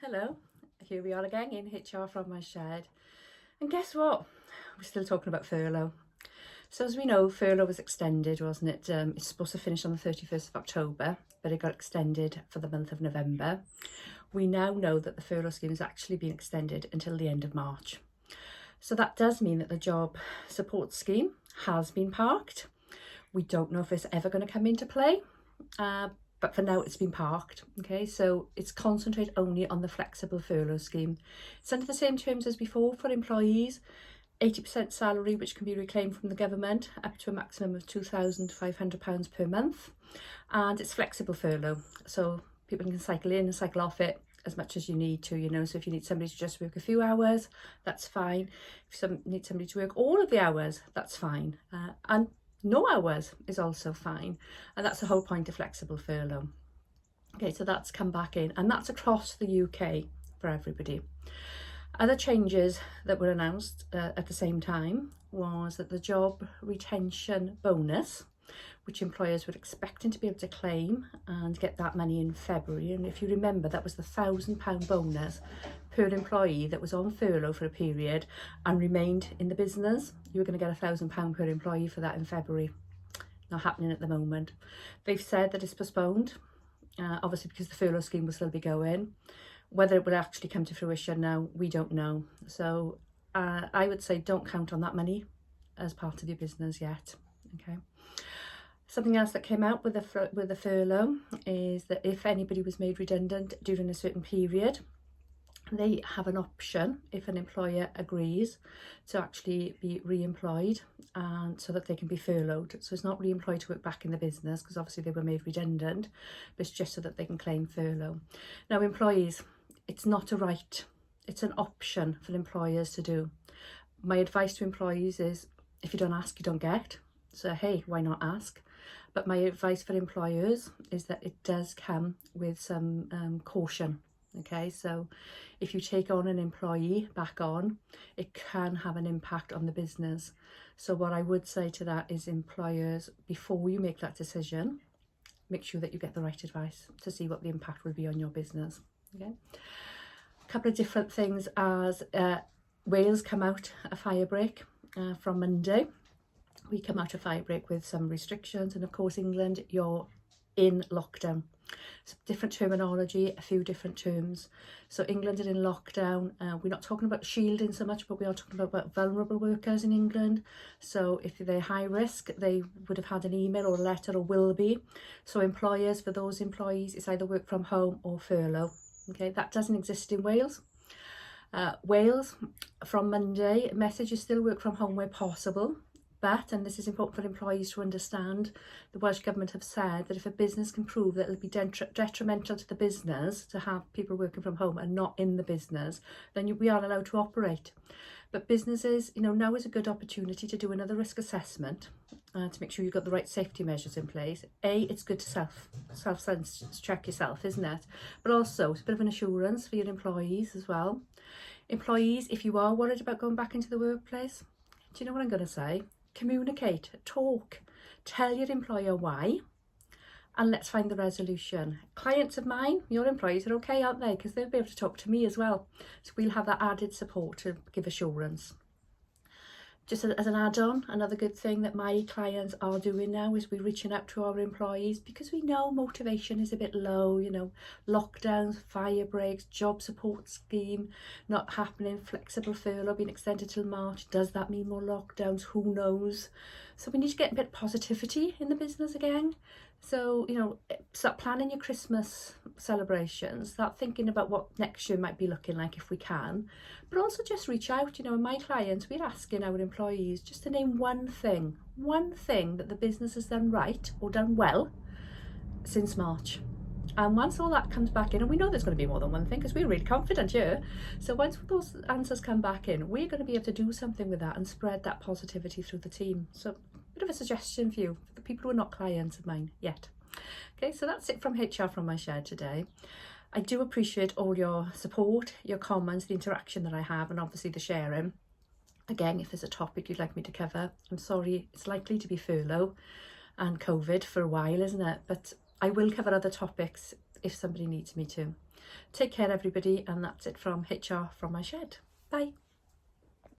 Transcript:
Hello, here we are again in HR from my shed. And guess what? We're still talking about furlough. So as we know, furlough was extended, wasn't it? It's supposed to finish on the 31st of October, but it got extended for the month of November. We now know that the furlough scheme has actually been extended until the end of March. So that does mean that the job support scheme has been parked. We don't know if it's ever going to come into play. But for now it's been parked. Okay, so it's concentrate only on the flexible furlough scheme. It's under the same terms as before for employees, 80% salary which can be reclaimed from the government up to a maximum of £2,500 per month, and it's flexible furlough, so people can cycle in and cycle off it as much as you need to, so if you need somebody to just work a few hours, that's fine. If you need somebody to work all of the hours, that's fine, and no hours is also fine, and that's the whole point of flexible furlough. Okay, so that's come back in, and that's across the UK for everybody. Other changes that were announced at the same time was that the job retention bonus, which employers were expecting to be able to claim and get that money in February, and if you remember, that was the £1,000 bonus per employee that was on furlough for a period and remained in the business. You were going to get £1,000 per employee for that in February. Not happening at the moment. They've said that it's postponed, obviously because the furlough scheme will still be going. Whether it will actually come to fruition now, we don't know. So I would say don't count on that money as part of your business yet. Okay. Something else that came out with the furlough is that if anybody was made redundant during a certain period, they have an option, if an employer agrees, to actually be re-employed, and so that they can be furloughed. So it's not re-employed to work back in the business, because obviously they were made redundant, but it's just so that they can claim furlough. Now employees, it's not a right, it's an option for employers to do. My advice to employees is, if you don't ask, you don't get. So hey, why not ask? But my advice for employers is that it does come with some caution. Okay, so if you take on an employee back on, it can have an impact on the business. So what I would say to that is, employers, before you make that decision, make sure that you get the right advice to see what the impact will be on your business. Okay, a couple of different things as Wales come out a fire break from Monday. We come out of fire break with some restrictions, and of course England, you're in lockdown. So different terminology, a few different terms. So England are in lockdown. We're not talking about shielding so much, but we are talking about vulnerable workers in England. So if they're high risk, they would have had an email or a letter, or will be. So employers, for those employees, it's either work from home or furlough. Okay, that doesn't exist in Wales. Wales, from Monday, message is still work from home where possible. But, and this is important for employees to understand, the Welsh Government have said that if a business can prove that it'll be detrimental to the business to have people working from home and not in the business, then we are allowed to operate. But businesses, now is a good opportunity to do another risk assessment to make sure you've got the right safety measures in place. It's good to self-sense check yourself, isn't it? But also, it's a bit of an assurance for your employees as well. Employees, if you are worried about going back into the workplace, do you know what I'm going to say? Communicate, talk, tell your employer why, and let's find the resolution. Clients of mine, your employees, are okay, aren't they? Because they'll be able to talk to me as well. So we'll have that added support to give assurance. Just as an add-on, another good thing that my clients are doing now is we're reaching out to our employees, because we know motivation is a bit low, lockdowns, fire breaks, job support scheme not happening, flexible furlough being extended till March. Does that mean more lockdowns? Who knows? So we need to get a bit of positivity in the business again. So, start planning your Christmas celebrations, start thinking about what next year might be looking like if we can, but also just reach out. My clients, we're asking our employees just to name one thing that the business has done right or done well since March. And once all that comes back in, and we know there's going to be more than one thing because we're really confident here. So once those answers come back in, we're going to be able to do something with that and spread that positivity through the team. So a bit of a suggestion for you, for the people who are not clients of mine yet. Okay, so that's it from HR from my shed today. I do appreciate all your support, your comments, the interaction that I have, and obviously the sharing. Again, if there's a topic you'd like me to cover, I'm sorry, it's likely to be furlough and COVID for a while, isn't it? But I will cover other topics if somebody needs me to. Take care everybody, and that's it from HR from my shed. Bye.